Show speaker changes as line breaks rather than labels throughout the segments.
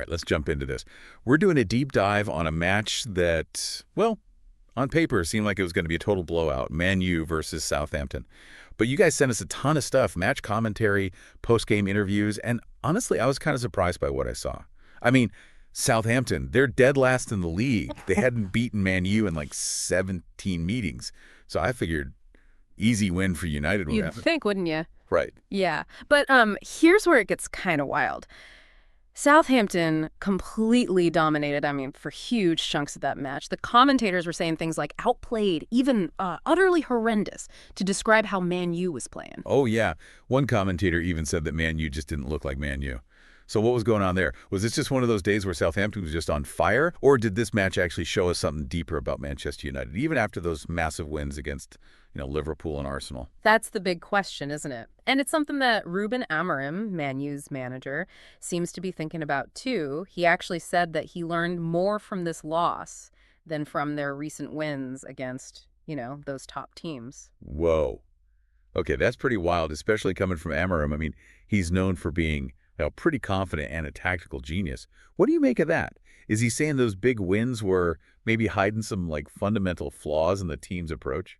right, let's jump into this. We're doing a deep dive on a match that, well, on paper seemed like it was going to be a total blowout, ManU versus Southampton. But you guys sent us a ton of stuff, match commentary, post-game interviews, and honestly, I was kind of surprised by what I saw. I mean, Southampton, they're dead last in the league. They hadn't beaten ManU in like 17 meetings. So I figured easy win for United would
You'd
happen.
think, wouldn't you?
Right.
Yeah. But here's where it gets kind of wild. Southampton completely dominated, for huge chunks of that match. The commentators were saying things like outplayed, even utterly horrendous, to describe how ManU was playing.
Oh, yeah. One commentator even said that ManU just didn't look like ManU. So what was going on there? Was this just one of those days where Southampton was just on fire? Or did this match actually show us something deeper about Manchester United, even after those massive wins against, Liverpool and Arsenal?
That's the big question, isn't it? And it's something that Ruben Amorim, ManU's manager, seems to be thinking about too. He actually said that he learned more from this loss than from their recent wins against, those top teams.
Whoa. Okay, that's pretty wild, especially coming from Amorim. I mean, he's known for being pretty confident and a tactical genius. What do you make of that? Is he saying those big wins were maybe hiding some fundamental flaws in the team's approach?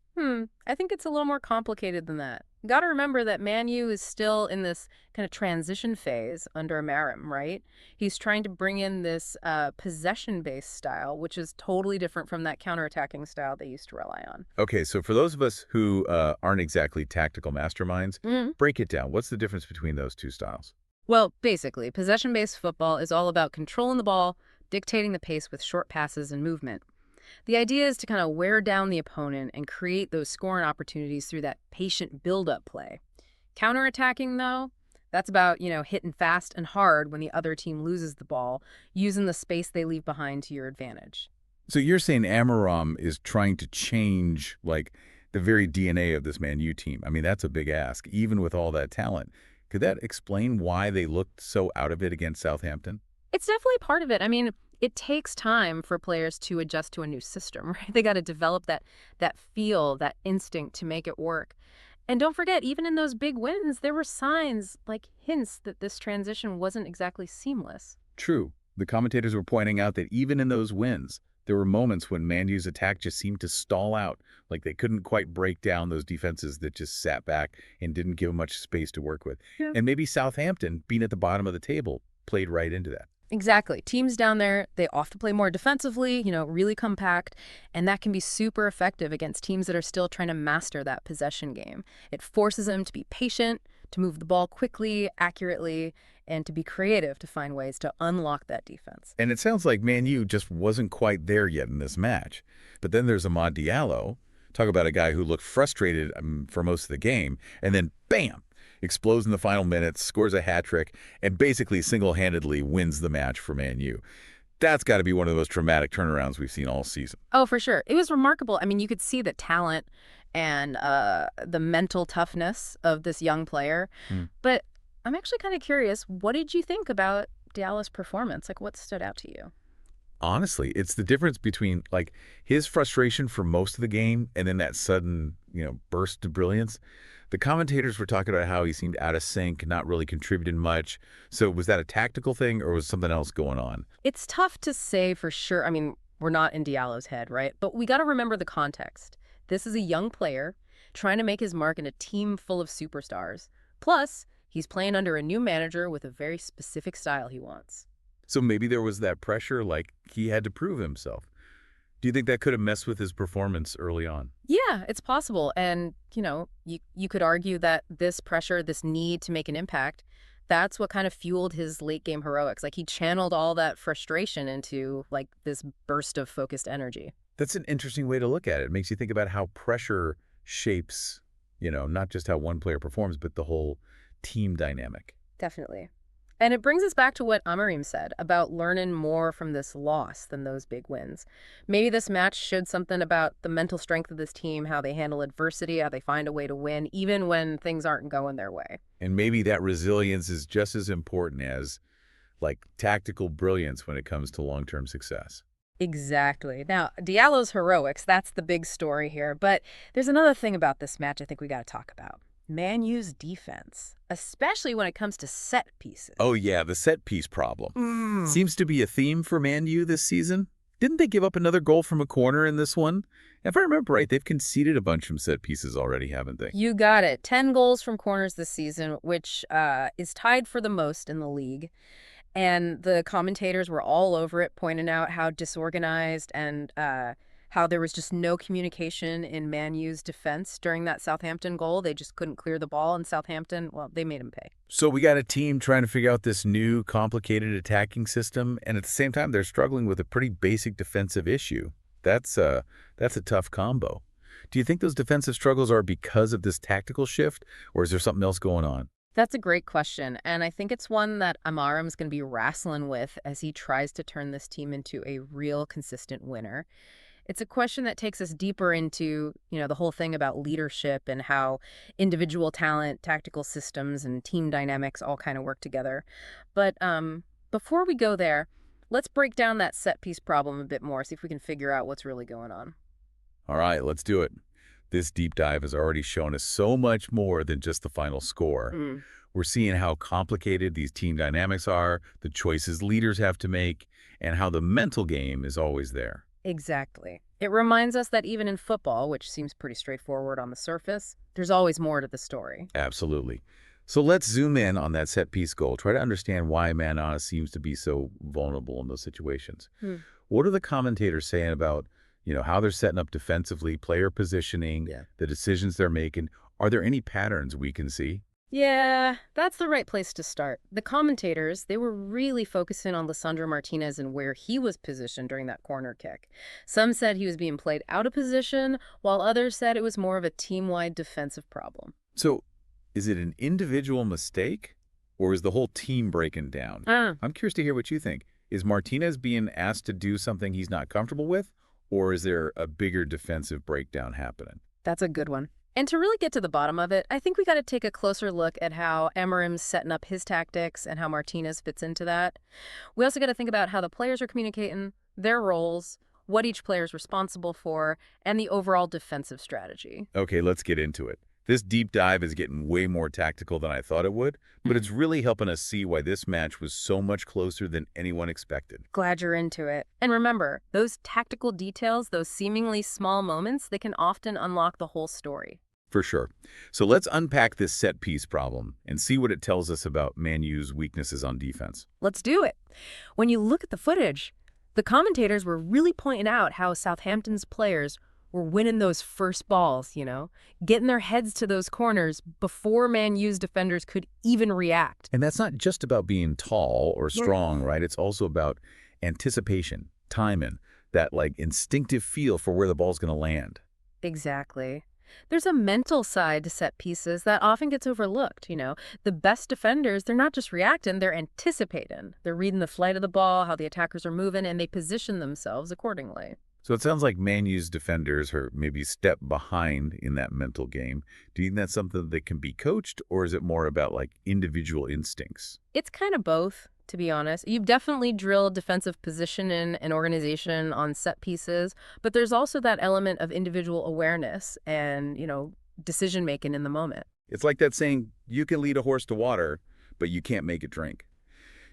I think it's a little more complicated than that. Got to remember that ManU is still in this kind of transition phase under Amorim, right? He's trying to bring in this possession-based style, which is totally different from that counterattacking style they used to rely on.
Okay, so for those of us who aren't exactly tactical masterminds, break it down. What's the difference between those two styles?
Well, basically, possession-based football is all about controlling the ball, dictating the pace with short passes and movement. The idea is to kind of wear down the opponent and create those scoring opportunities through that patient build-up play. Counterattacking, though, that's about, hitting fast and hard when the other team loses the ball, using the space they leave behind to your advantage.
So you're saying Amorim is trying to change, the very DNA of this Man U team. I mean, that's a big ask, even with all that talent. Could that explain why they looked so out of it against Southampton?
It's definitely part of it. It takes time for players to adjust to a new system, right? They got to develop that feel, that instinct to make it work. And don't forget, even in those big wins, there were signs, like hints that this transition wasn't exactly seamless.
True. The commentators were pointing out that even in those wins, there were moments when Man U's attack just seemed to stall out, like they couldn't quite break down those defenses that just sat back and didn't give much space to work with.
Yeah.
And maybe Southampton, being at the bottom of the table, played right into that.
Exactly. Teams down there, they often play more defensively, really compact, and that can be super effective against teams that are still trying to master that possession game. It forces them to be patient, to move the ball quickly, accurately, and to be creative to find ways to unlock that defense.
And it sounds like Man U just wasn't quite there yet in this match. But then there's Diallo. Talk about a guy who looked frustrated for most of the game, and then bam! Explodes in the final minutes, scores a hat trick, and basically single-handedly wins the match for Man U. That's got to be one of the most dramatic turnarounds we've seen all season.
Oh, for sure. It was remarkable. You could see the talent and the mental toughness of this young player. But I'm actually kind of curious, what did you think about Diallo's performance? What stood out to you?
Honestly, it's the difference between his frustration for most of the game and then that sudden, burst of brilliance. The commentators were talking about how he seemed out of sync, not really contributing much. So was that a tactical thing or was something else going on?
It's tough to say for sure. We're not in Diallo's head, right? But we got to remember the context. This is a young player trying to make his mark in a team full of superstars. Plus, he's playing under a new manager with a very specific style he wants.
So maybe there was that pressure, he had to prove himself. Do you think that could have messed with his performance early on?
Yeah, it's possible. And, you could argue that this pressure, this need to make an impact, that's what kind of fueled his late game heroics. He channeled all that frustration into this burst of focused energy.
That's an interesting way to look at it. It makes you think about how pressure shapes, not just how one player performs, but the whole team dynamic.
Definitely. And it brings us back to what Amorim said about learning more from this loss than those big wins. Maybe this match showed something about the mental strength of this team, how they handle adversity, how they find a way to win, even when things aren't going their way.
And maybe that resilience is just as important as, tactical brilliance when it comes to long-term success.
Exactly. Now, Diallo's heroics, that's the big story here. But there's another thing about this match I think we got to talk about. Man U's defense, especially when it comes to set pieces.
Oh yeah, the set piece problem.
Mm.
Seems to be a theme for Man U this season. Didn't they give up another goal from a corner in this one? If I remember right, they've conceded a bunch from set pieces already, haven't they?
You got it. 10 goals from corners this season, which is tied for the most in the league. And the commentators were all over it, pointing out how disorganized and how there was just no communication in Man U's defense during that Southampton goal. They just couldn't clear the ball, and Southampton, well, they made him pay.
So we got a team trying to figure out this new complicated attacking system, and at the same time they're struggling with a pretty basic defensive issue. That's a tough combo. Do you think those defensive struggles are because of this tactical shift, or is there something else going on?
That's a great question, and I think it's one that Amarim's going to be wrestling with as he tries to turn this team into a real consistent winner. It's a question that takes us deeper into, the whole thing about leadership and how individual talent, tactical systems, and team dynamics all kind of work together. But before we go there, let's break down that set piece problem a bit more, see if we can figure out what's really going on.
All right, let's do it. This deep dive has already shown us so much more than just the final score.
Mm.
We're seeing how complicated these team dynamics are, the choices leaders have to make, and how the mental game is always there.
Exactly. It reminds us that even in football, which seems pretty straightforward on the surface, there's always more to the story.
Absolutely. So let's zoom in on that set piece goal. Try to understand why ManUtd seems to be so vulnerable in those situations.
Hmm.
What are the commentators saying about, how they're setting up defensively, player positioning,
Yeah.
the decisions they're making? Are there any patterns we can see?
Yeah, that's the right place to start. The commentators, they were really focusing on Lisandro Martinez and where he was positioned during that corner kick. Some said he was being played out of position, while others said it was more of a team-wide defensive problem.
So is it an individual mistake, or is the whole team breaking down? I'm curious to hear what you think. Is Martinez being asked to do something he's not comfortable with, or is there a bigger defensive breakdown happening?
That's a good one. And to really get to the bottom of it, I think we got to take a closer look at how Amarim's setting up his tactics and how Martinez fits into that. We also got to think about how the players are communicating, their roles, what each player is responsible for, and the overall defensive strategy.
Okay, let's get into it. This deep dive is getting way more tactical than I thought it would, but it's really helping us see why this match was so much closer than anyone expected.
Glad you're into it. And remember, those tactical details, those seemingly small moments, they can often unlock the whole story.
For sure. So let's unpack this set piece problem and see what it tells us about Man U's weaknesses on defense.
Let's do it. When you look at the footage, the commentators were really pointing out how Southampton's players were winning those first balls, getting their heads to those corners before Man U's defenders could even react.
And that's not just about being tall or strong, right? It's also about anticipation, timing, that instinctive feel for where the ball's going to land.
Exactly. There's a mental side to set pieces that often gets overlooked, The best defenders, they're not just reacting, they're anticipating. They're reading the flight of the ball, how the attackers are moving, and they position themselves accordingly.
So it sounds like Man U's defenders are maybe step behind in that mental game. Do you think that's something that can be coached, or is it more about individual instincts?
It's kind of both, to be honest. You've definitely drilled defensive position in an organization on set pieces, but there's also that element of individual awareness and, decision-making in the moment.
It's like that saying, you can lead a horse to water, but you can't make it drink.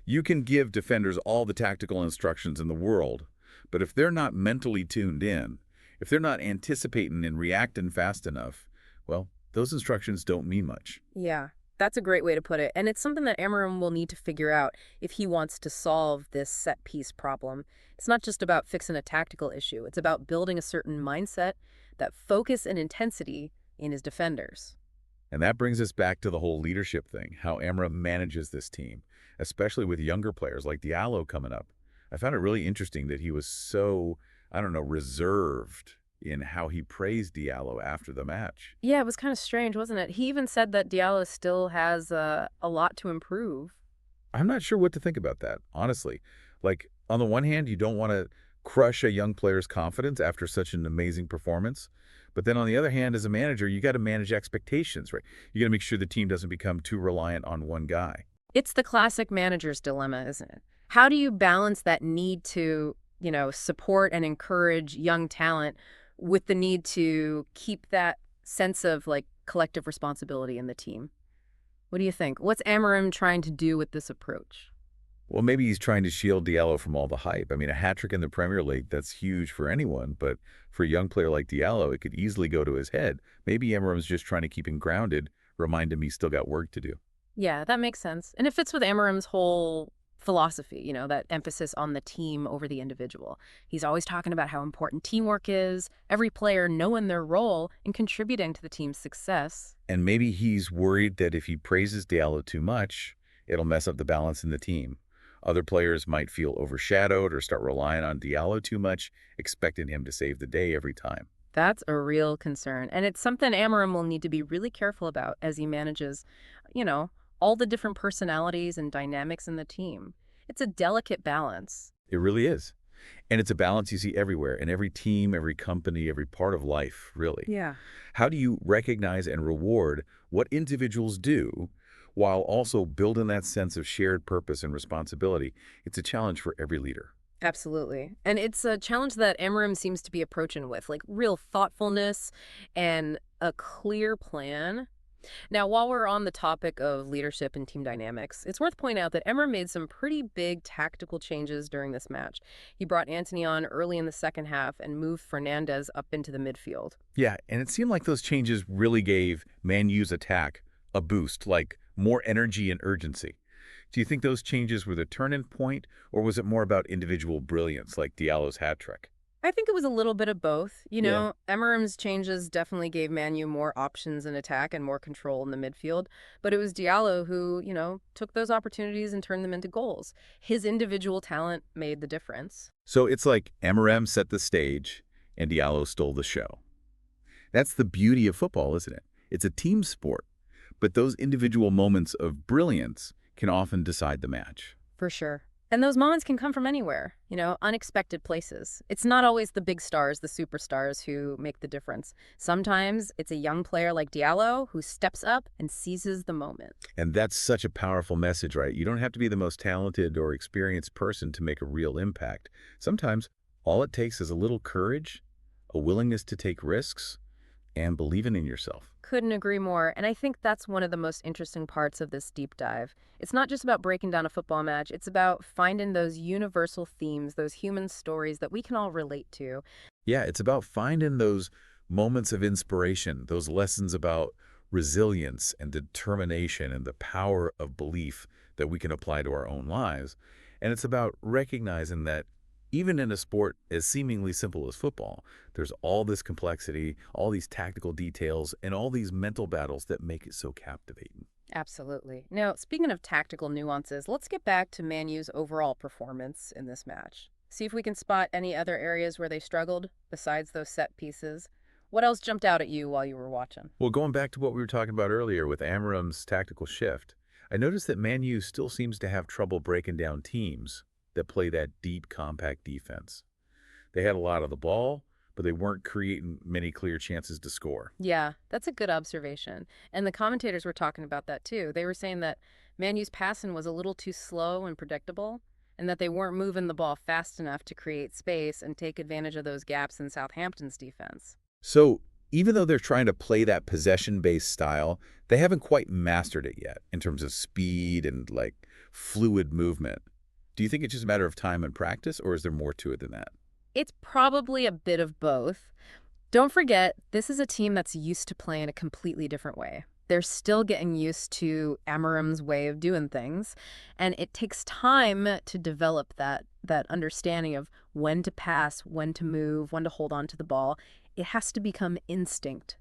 You can give defenders all the tactical instructions in the world, but if they're not mentally tuned in, if they're not anticipating and reacting fast enough, well, those instructions don't mean much.
Yeah, that's a great way to put it. And it's something that Amarim will need to figure out if he wants to solve this set piece problem. It's not just about fixing a tactical issue. It's about building a certain mindset, that focus and intensity in his defenders.
And that brings us back to the whole leadership thing, how Amarim manages this team, especially with younger players like Diallo coming up. I found it really interesting that he was so, reserved in how he praised Diallo after the match.
Yeah, it was kind of strange, wasn't it? He even said that Diallo still has a lot to improve.
I'm not sure what to think about that, honestly. On the one hand, you don't want to crush a young player's confidence after such an amazing performance. But then on the other hand, as a manager, you got to manage expectations, right? You got to make sure the team doesn't become too reliant on one guy.
It's the classic manager's dilemma, isn't it? How do you balance that need to, support and encourage young talent with the need to keep that sense of collective responsibility in the team. What do you think? What's Amarim trying to do with this approach?
Well, maybe he's trying to shield Diallo from all the hype. I mean, a hat trick in the Premier League, that's huge for anyone, but for a young player like Diallo, it could easily go to his head. Maybe Amarim's just trying to keep him grounded, remind him he's still got work to do.
Yeah, that makes sense. And it fits with Amarim's whole philosophy, that emphasis on the team over the individual. He's always talking about how important teamwork is, every player knowing their role and contributing to the team's success.
And maybe he's worried that if he praises Diallo too much, it'll mess up the balance in the team. Other players might feel overshadowed or start relying on Diallo too much, expecting him to save the day every time.
That's a real concern. And it's something Amarim will need to be really careful about as he manages, you know, all the different personalities and dynamics in the team. It's a delicate balance.
It really is. And it's a balance you see everywhere, in every team, every company, every part of life, really.
Yeah.
How do you recognize and reward what individuals do while also building that sense of shared purpose and responsibility? It's a challenge for every leader.
Absolutely. And it's a challenge that Amarim seems to be approaching with, like real thoughtfulness and a clear plan. Now, while we're on the topic of leadership and team dynamics, it's worth pointing out that Emmer made some pretty big tactical changes during this match. He brought Antony on early in the second half and moved Fernandez up into the midfield.
Yeah, and it seemed like those changes really gave Man U's attack a boost, like more energy and urgency. Do you think those changes were the turning point, or was it more about individual brilliance, like Diallo's hat trick?
I think it was a little bit of both.
Yeah.
Emmeram's changes definitely gave Manu more options in attack and more control in the midfield, but it was Diallo who, took those opportunities and turned them into goals. His individual talent made the difference.
So it's like MRM set the stage and Diallo stole the show. That's the beauty of football, isn't it? It's a team sport, but those individual moments of brilliance can often decide the match.
For sure. And those moments can come from anywhere, unexpected places. It's not always the big stars, the superstars who make the difference. Sometimes it's a young player like Diallo who steps up and seizes the moment.
And that's such a powerful message, right? You don't have to be the most talented or experienced person to make a real impact. Sometimes all it takes is a little courage, a willingness to take risks, and believing in yourself.
Couldn't agree more. And I think that's one of the most interesting parts of this deep dive. It's not just about breaking down a football match. It's about finding those universal themes, those human stories that we can all relate to.
Yeah, it's about finding those moments of inspiration, those lessons about resilience and determination and the power of belief that we can apply to our own lives. And it's about recognizing that even in a sport as seemingly simple as football, there's all this complexity, all these tactical details, and all these mental battles that make it so captivating.
Absolutely. Now, speaking of tactical nuances, let's get back to Man U's overall performance in this match. See if we can spot any other areas where they struggled besides those set pieces. What else jumped out at you while you were watching?
Well, going back to what we were talking about earlier with Amarim's tactical shift, I noticed that Man U still seems to have trouble breaking down teams that play that deep, compact defense. They had a lot of the ball, but they weren't creating many clear chances to score.
Yeah, that's a good observation. And the commentators were talking about that too. They were saying that Man U's passing was a little too slow and predictable, and that they weren't moving the ball fast enough to create space and take advantage of those gaps in Southampton's defense.
So even though they're trying to play that possession-based style, they haven't quite mastered it yet in terms of speed and fluid movement. Do you think it's just a matter of time and practice, or is there more to it than that?
It's probably a bit of both. Don't forget, this is a team that's used to playing a completely different way. They're still getting used to Amarim's way of doing things, and it takes time to develop that understanding of when to pass, when to move, when to hold on to the ball. It has to become instinct.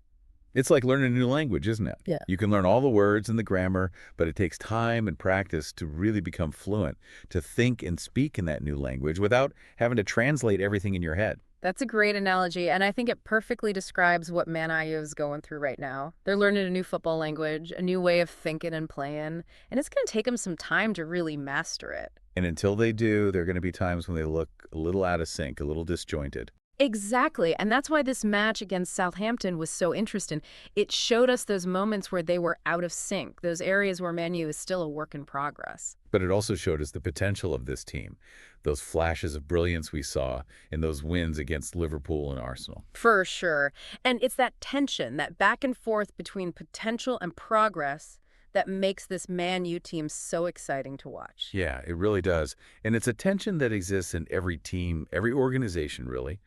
It's like learning a new language, isn't it?
Yeah.
You can learn all the words and the grammar, but it takes time and practice to really become fluent, to think and speak in that new language without having to translate everything in your head.
That's a great analogy, and I think it perfectly describes what ManUtd is going through right now. They're learning a new football language, a new way of thinking and playing, and it's going to take them some time to really master it.
And until they do, there are going to be times when they look a little out of sync, a little disjointed.
Exactly, and that's why this match against Southampton was so interesting. It showed us those moments where they were out of sync, those areas where Manu is still a work in progress.
But it also showed us the potential of this team, those flashes of brilliance we saw in those wins against Liverpool and Arsenal.
For sure. And it's that tension, that back and forth between potential and progress that makes this Man U team so exciting to watch.
Yeah, it really does. And it's a tension that exists in every team, every organization, really.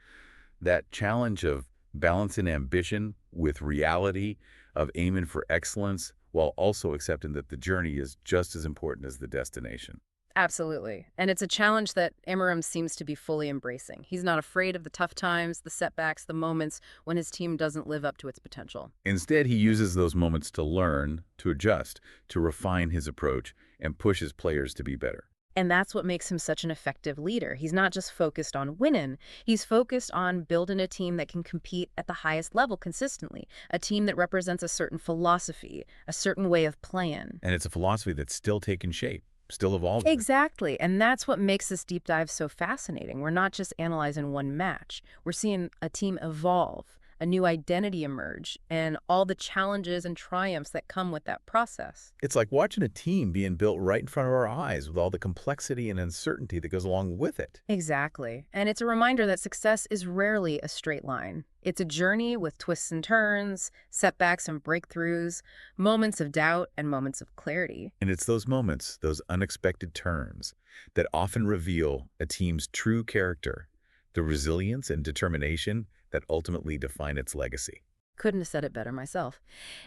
That challenge of balancing ambition with reality, of aiming for excellence, while also accepting that the journey is just as important as the destination.
Absolutely. And it's a challenge that Amarim seems to be fully embracing. He's not afraid of the tough times, the setbacks, the moments when his team doesn't live up to its potential.
Instead, he uses those moments to learn, to adjust, to refine his approach, and push his players to be better.
And that's what makes him such an effective leader. He's not just focused on winning, he's focused on building a team that can compete at the highest level consistently, a team that represents a certain philosophy, a certain way of playing.
And it's a philosophy that's still taking shape, still evolving.
Exactly. And that's what makes this deep dive so fascinating. We're not just analyzing one match. We're seeing a team evolve, a new identity emerge, and all the challenges and triumphs that come with that process.
It's like watching a team being built right in front of our eyes with all the complexity and uncertainty that goes along with it.
Exactly. And it's a reminder that success is rarely a straight line. It's a journey with twists and turns, setbacks and breakthroughs, moments of doubt and moments of clarity.
And it's those moments, those unexpected turns, that often reveal a team's true character, the resilience and determination that ultimately define its legacy.
Couldn't have said it better myself.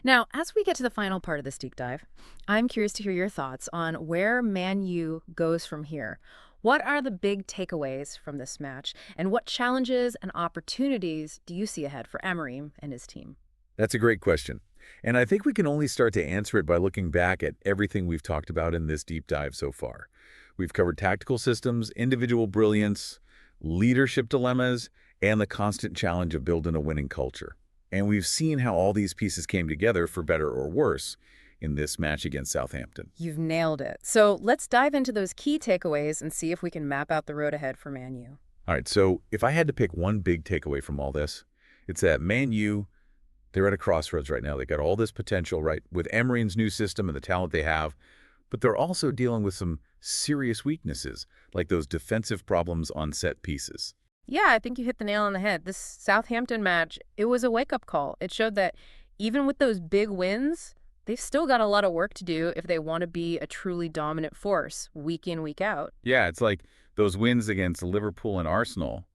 Now, as we get to the final part of this deep dive, I'm curious to hear your thoughts on where Man U goes from here. What are the big takeaways from this match, and what challenges and opportunities do you see ahead for Amorim and his team?
That's a great question. And I think we can only start to answer it by looking back at everything we've talked about in this deep dive so far. We've covered tactical systems, individual brilliance, leadership dilemmas, and the constant challenge of building a winning culture. And we've seen how all these pieces came together, for better or worse, in this match against Southampton.
You've nailed it. So let's dive into those key takeaways and see if we can map out the road ahead for Man U.
All right, so if I had to pick one big takeaway from all this, it's that Man U, they're at a crossroads right now. They got all this potential, right, with Emery's new system and the talent they have, but they're also dealing with some serious weaknesses, like those defensive problems on set pieces.
Yeah, I think you hit the nail on the head. This Southampton match, it was a wake-up call. It showed that even with those big wins, they've still got a lot of work to do if they want to be a truly dominant force week in, week out.
Yeah, it's like those wins against Liverpool and Arsenal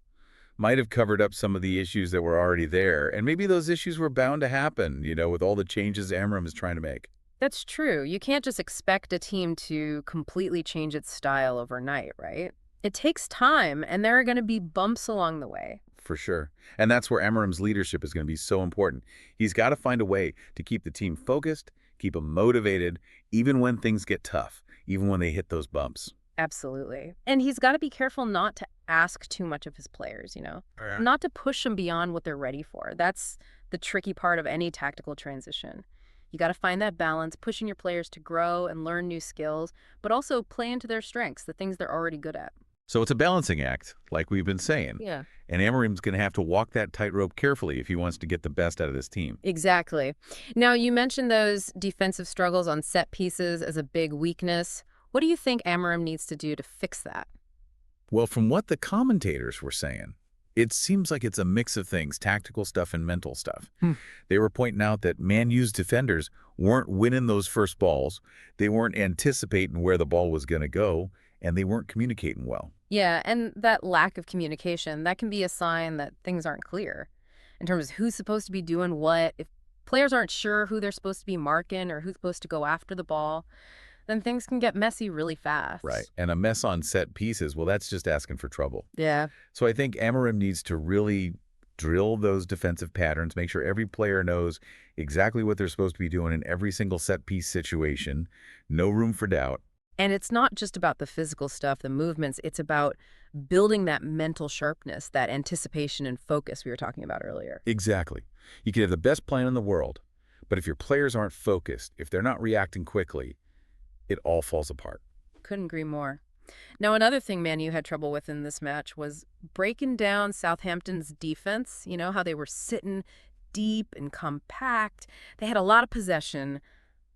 might have covered up some of the issues that were already there, and maybe those issues were bound to happen, with all the changes Amram is trying to make.
That's true. You can't just expect a team to completely change its style overnight, right? It takes time, and there are going to be bumps along the way.
For sure. And that's where Amarim's leadership is going to be so important. He's got to find a way to keep the team focused, keep them motivated, even when things get tough, even when they hit those bumps.
Absolutely. And he's got to be careful not to ask too much of his players.
Yeah.
Not to push them beyond what they're ready for. That's the tricky part of any tactical transition. You got to find that balance, pushing your players to grow and learn new skills, but also play into their strengths, the things they're already good at.
So it's a balancing act, like we've been saying.
Yeah.
And Amarim's going to have to walk that tightrope carefully if he wants to get the best out of this team.
Exactly. Now, you mentioned those defensive struggles on set pieces as a big weakness. What do you think Amarim needs to do to fix that?
Well, from what the commentators were saying, it seems like it's a mix of things, tactical stuff and mental stuff. They were pointing out that Man U's defenders weren't winning those first balls, they weren't anticipating where the ball was going to go, and they weren't communicating well.
Yeah, and that lack of communication, that can be a sign that things aren't clear in terms of who's supposed to be doing what. If players aren't sure who they're supposed to be marking or who's supposed to go after the ball, then things can get messy really fast.
Right. And a mess on set pieces, well, that's just asking for trouble.
Yeah.
So I think Amarim needs to really drill those defensive patterns, make sure every player knows exactly what they're supposed to be doing in every single set piece situation. No room for doubt.
And it's not just about the physical stuff, the movements. It's about building that mental sharpness, that anticipation and focus we were talking about earlier.
Exactly. You can have the best plan in the world, but if your players aren't focused, if they're not reacting quickly, it all falls apart.
Couldn't agree more. Now, another thing Man U had trouble with in this match was breaking down Southampton's defense. You know, how they were sitting deep and compact. They had a lot of possession,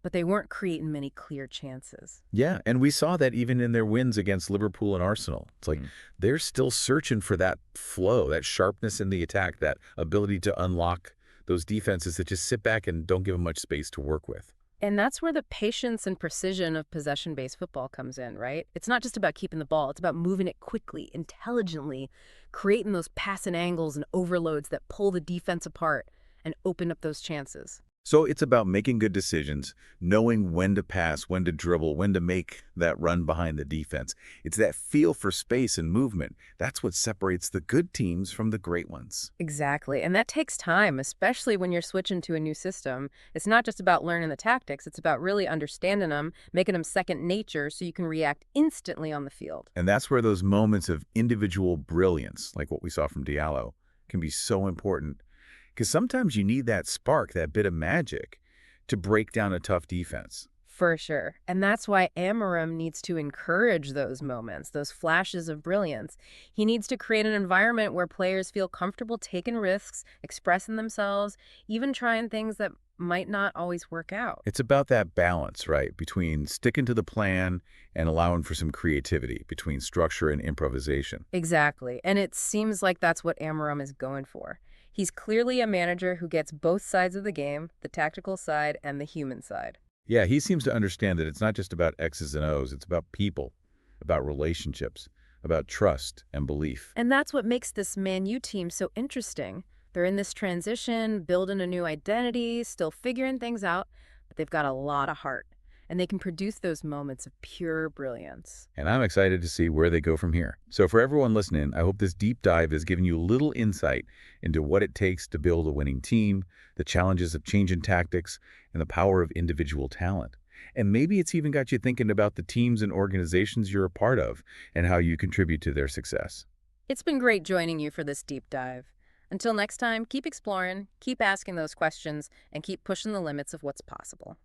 but they weren't creating many clear chances.
Yeah, and we saw that even in their wins against Liverpool and Arsenal. It's like
Mm.
they're still searching for that flow, that sharpness in the attack, that ability to unlock those defenses that just sit back and don't give them much space to work with.
And that's where the patience and precision of possession-based football comes in, right? It's not just about keeping the ball, it's about moving it quickly, intelligently, creating those passing angles and overloads that pull the defense apart and open up those chances.
So it's about making good decisions, knowing when to pass, when to dribble, when to make that run behind the defense. It's that feel for space and movement. That's what separates the good teams from the great ones.
Exactly. And that takes time, especially when you're switching to a new system. It's not just about learning the tactics, it's about really understanding them, making them second nature so you can react instantly on the field.
And that's where those moments of individual brilliance, like what we saw from Diallo, can be so important. Because sometimes you need that spark, that bit of magic, to break down a tough defense.
For sure. And that's why Amarim needs to encourage those moments, those flashes of brilliance. He needs to create an environment where players feel comfortable taking risks, expressing themselves, even trying things that might not always work out.
It's about that balance, right, between sticking to the plan and allowing for some creativity, between structure and improvisation.
Exactly. And it seems like that's what Amarim is going for. He's clearly a manager who gets both sides of the game, the tactical side and the human side.
Yeah, he seems to understand that it's not just about X's and O's, it's about people, about relationships, about trust and belief.
And that's what makes this Man U team so interesting. They're in this transition, building a new identity, still figuring things out, but they've got a lot of heart. And they can produce those moments of pure brilliance.
And I'm excited to see where they go from here. So for everyone listening, I hope this deep dive has given you a little insight into what it takes to build a winning team, the challenges of changing tactics, and the power of individual talent. And maybe it's even got you thinking about the teams and organizations you're a part of and how you contribute to their success.
It's been great joining you for this deep dive. Until next time, keep exploring, keep asking those questions, and keep pushing the limits of what's possible.